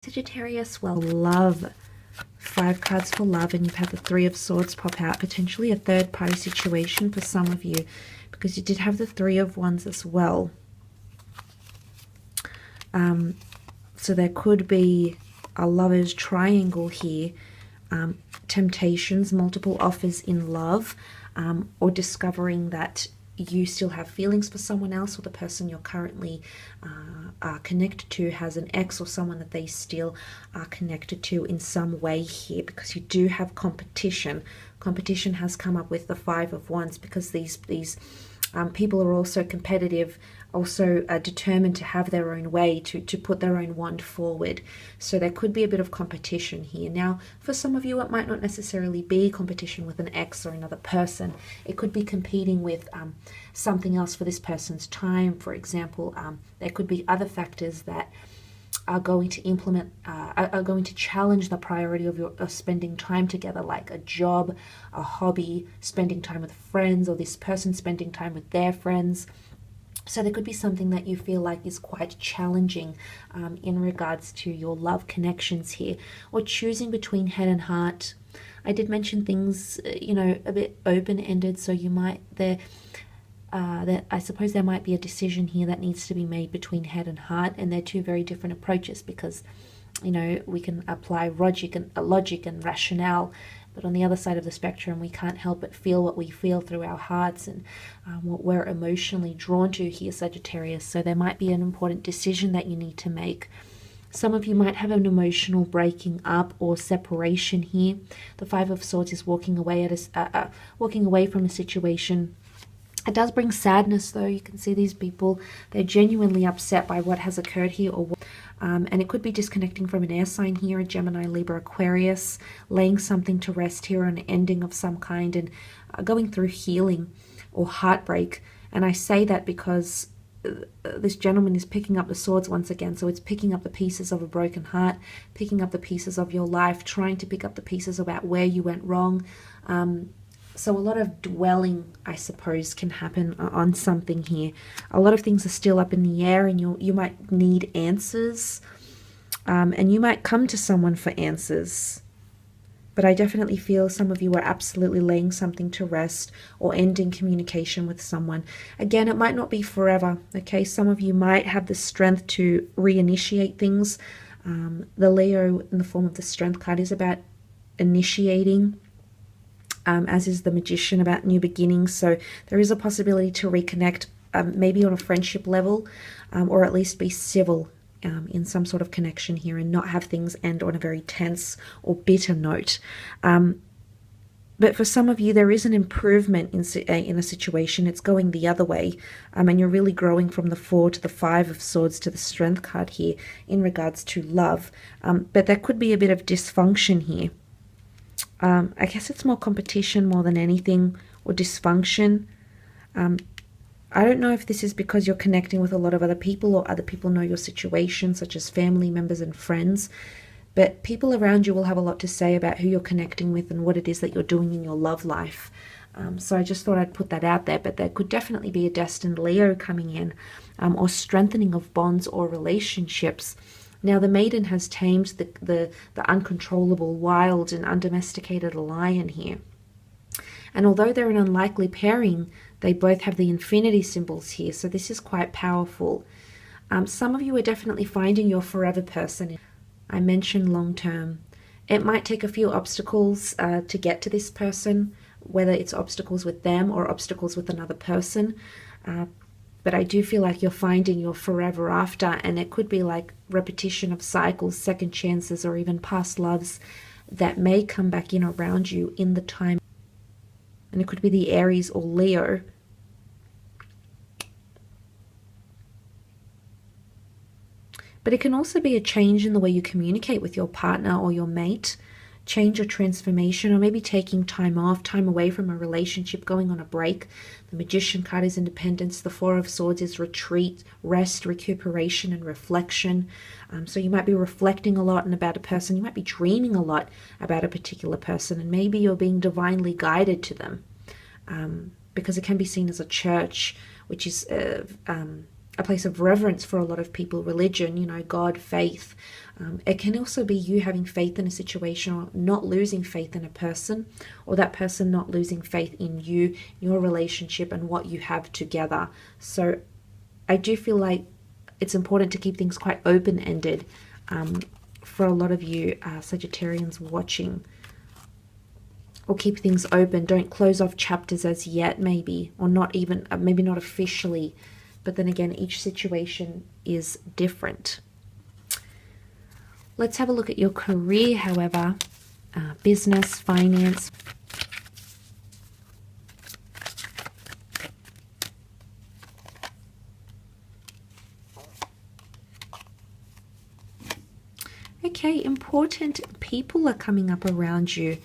Sagittarius, well, love. 5 cards for love, and you've had the 3 of Swords pop out. Potentially a third-party situation for some of you, because you did have the 3 of Wands as well. So there could be a lover's triangle here. Temptations, multiple offers in love, or discovering that you still have feelings for someone else, or the person you're currently connected to has an ex or someone that they still are connected to in some way here, because you do have competition. Competition has come up with the 5 of Wands, because these people are also competitive, also determined to have their own way, to put their own wand forward. So there could be a bit of competition here. Now, for some of you, it might not necessarily be competition with an ex or another person. It could be competing with something else for this person's time. For example, there could be other factors that are going to are going to challenge the priority of spending time together, like a job, a hobby, spending time with friends, or this person spending time with their friends. So there could be something that you feel like is quite challenging in regards to your love connections here, or choosing between head and heart. I did mention things, a bit open-ended, so you might I suppose there might be a decision here that needs to be made between head and heart, and they're 2 very different approaches, because we can apply logic and rationale, but on the other side of the spectrum, we can't help but feel what we feel through our hearts, and what we're emotionally drawn to here, Sagittarius. So there might be an important decision that you need to make. Some of you might have an emotional breaking up or separation here. The 5 of Swords is walking away from a situation. It does bring sadness, though. You can see these people, they're genuinely upset by what has occurred here, and it could be disconnecting from an air sign here, a Gemini, Libra, Aquarius, laying something to rest here, an ending of some kind, and going through healing or heartbreak. And I say that because this gentleman is picking up the swords once again, so it's picking up the pieces of a broken heart, picking up the pieces of your life, trying to pick up the pieces about where you went wrong. So a lot of dwelling, I suppose, can happen on something here. A lot of things are still up in the air, and you might need answers, and you might come to someone for answers. But I definitely feel some of you are absolutely laying something to rest, or ending communication with someone. Again, it might not be forever, okay? Some of you might have the strength to reinitiate things. The Leo in the form of the Strength card is about initiating, as is the Magician, about new beginnings. So there is a possibility to reconnect, maybe on a friendship level, or at least be civil in some sort of connection here, and not have things end on a very tense or bitter note. But for some of you, there is an improvement in a situation. It's going the other way, and you're really growing from the 4 to the 5 of Swords to the Strength card here in regards to love. But there could be a bit of dysfunction here. I guess it's more competition more than anything, or dysfunction. I don't know if this is because you're connecting with a lot of other people, or other people know your situation, such as family members and friends. But people around you will have a lot to say about who you're connecting with and what it is that you're doing in your love life. So I just thought I'd put that out there. But there could definitely be a destined Leo coming in, or strengthening of bonds or relationships. Now, the Maiden has tamed the uncontrollable, wild, and undomesticated lion here. And although they're an unlikely pairing, they both have the infinity symbols here, so this is quite powerful. Some of you are definitely finding your forever person. I mentioned long term. It might take a few obstacles to get to this person, whether it's obstacles with them or obstacles with another person. But I do feel like you're finding your forever after, and it could be like repetition of cycles, second chances, or even past loves that may come back in around you in the time. And it could be the Aries or Leo. But it can also be a change in the way you communicate with your partner or your mate, change or transformation, or maybe taking time off, time away from a relationship, going on a break. The Magician card is independence. The 4 of Swords is retreat, rest, recuperation, and reflection. So you might be reflecting a lot about a person. You might be dreaming a lot about a particular person, and maybe you're being divinely guided to them, because it can be seen as a church, which is a place of reverence for a lot of people, religion, you know, God, faith. It can also be you having faith in a situation or not losing faith in a person, or that person not losing faith in you, your relationship and what you have together. So I do feel like it's important to keep things quite open-ended for a lot of you Sagittarians watching. Or keep things open. Don't close off chapters as yet, maybe, or not even, maybe not officially. But then again, each situation is different. Let's have a look at your career, however. Business, finance. Okay, important people are coming up around you.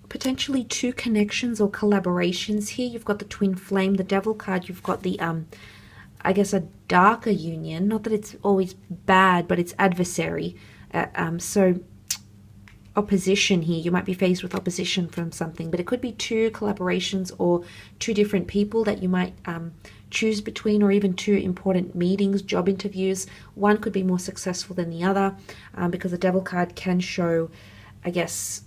Potentially 2 connections or collaborations here. You've got the twin flame, the devil card. You've got the, I guess, a darker union. Not that it's always bad, but it's adversary. So opposition here. You might be faced with opposition from something, but it could be 2 collaborations or 2 different people that you might choose between, or even 2 important meetings, job interviews. One could be more successful than the other, because the devil card can show, I guess,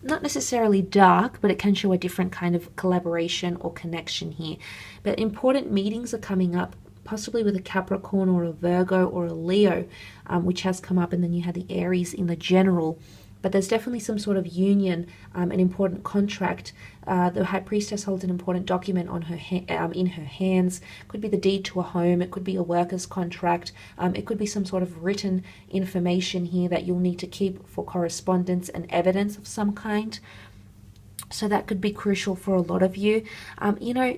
not necessarily dark, but it can show a different kind of collaboration or connection here. But important meetings are coming up, possibly with a Capricorn or a Virgo or a Leo, which has come up, and then you had the Aries in the general. But there's definitely some sort of union, an important contract. The High Priestess holds an important document on her in her hands. Could be the deed to a home. It could be a worker's contract. It could be some sort of written information here that you'll need to keep for correspondence and evidence of some kind. So that could be crucial for a lot of you. You know,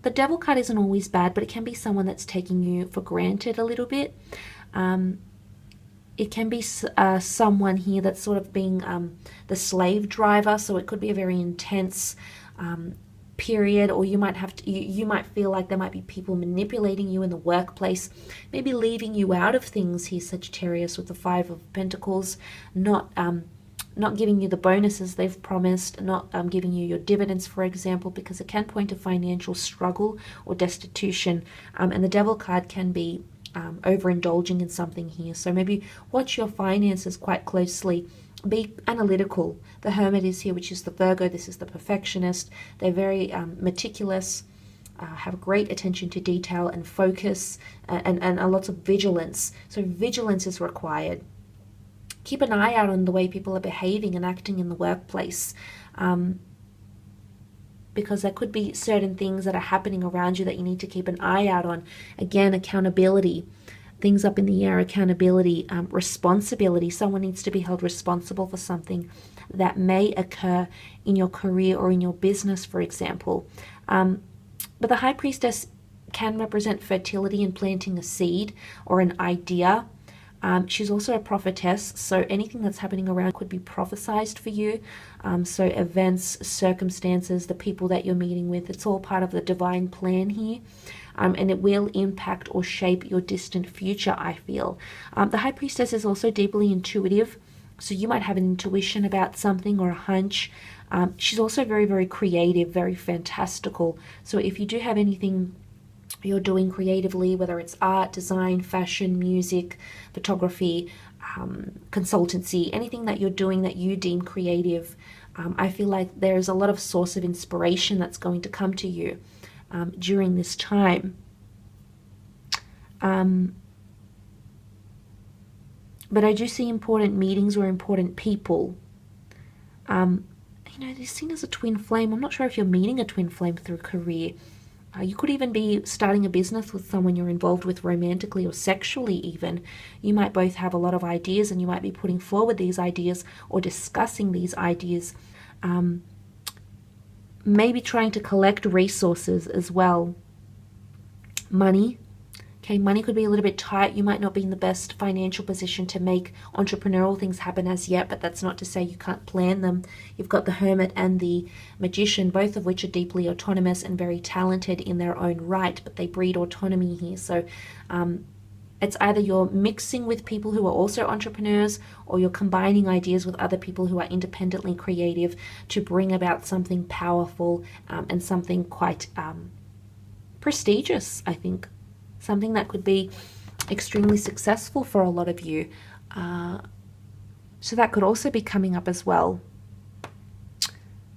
the devil card isn't always bad, but it can be someone that's taking you for granted a little bit. It can be someone here that's sort of being the slave driver, so it could be a very intense period, or you might have to, you might feel like there might be people manipulating you in the workplace, maybe leaving you out of things here, Sagittarius, with the 5 of Pentacles, not giving you the bonuses they've promised, not giving you your dividends, for example, because it can point to financial struggle or destitution, and the devil card can be overindulging in something here. So maybe watch your finances quite closely. Be analytical. The Hermit is here, which is the Virgo. This is the perfectionist. They're very meticulous, have great attention to detail and focus, and a lot of vigilance. So vigilance is required. Keep an eye out on the way people are behaving and acting in the workplace, because there could be certain things that are happening around you that you need to keep an eye out on. Again, accountability, things up in the air, accountability, responsibility. Someone needs to be held responsible for something that may occur in your career or in your business, for example. But the High Priestess can represent fertility and planting a seed or an idea. She's also a prophetess, so anything that's happening around could be prophesized for you. So events, circumstances, the people that you're meeting with, it's all part of the divine plan here. And it will impact or shape your distant future, I feel. The High Priestess is also deeply intuitive, so you might have an intuition about something or a hunch. She's also very, very creative, very fantastical. So if you do have anything you're doing creatively, whether it's art, design, fashion, music, photography, consultancy, anything that you're doing that you deem creative, I feel like there's a lot of source of inspiration that's going to come to you during this time. But I do see important meetings or important people. You know, they're seen as a twin flame. I'm not sure if you're meeting a twin flame through career. You could even be starting a business with someone you're involved with romantically or sexually even. You might both have a lot of ideas, and you might be putting forward these ideas or discussing these ideas. Maybe trying to collect resources as well. Money. Okay, money could be a little bit tight. You might not be in the best financial position to make entrepreneurial things happen as yet, but that's not to say you can't plan them. You've got the Hermit and the Magician, both of which are deeply autonomous and very talented in their own right, but they breed autonomy here. So it's either you're mixing with people who are also entrepreneurs, or you're combining ideas with other people who are independently creative to bring about something powerful and something quite prestigious, I think. Something that could be extremely successful for a lot of you. So that could also be coming up as well.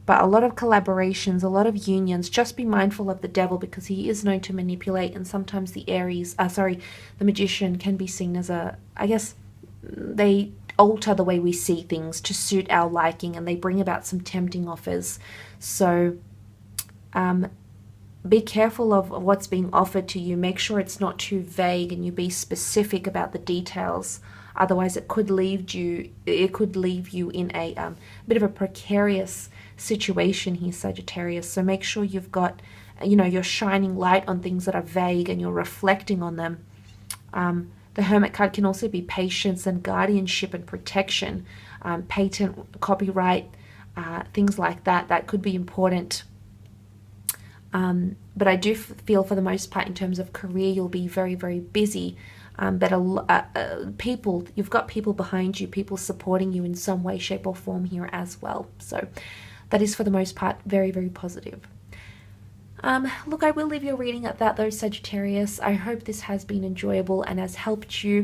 But a lot of collaborations, a lot of unions. Just be mindful of the devil, because he is known to manipulate, and sometimes the the magician can be seen as I guess they alter the way we see things to suit our liking, and they bring about some tempting offers. So be careful of what's being offered to you. Make sure it's not too vague, and you be specific about the details. Otherwise, it could leave you in a bit of a precarious situation here, Sagittarius. So make sure you've got, you're shining light on things that are vague, and you're reflecting on them. The Hermit card can also be patience and guardianship and protection, patent, copyright, things like that. That could be important. But I do feel for the most part in terms of career, you'll be very, very busy. But you've got people behind you, people supporting you in some way, shape or form here as well. So that is for the most part very, very positive. Look, I will leave your reading at that though, Sagittarius. I hope this has been enjoyable and has helped you.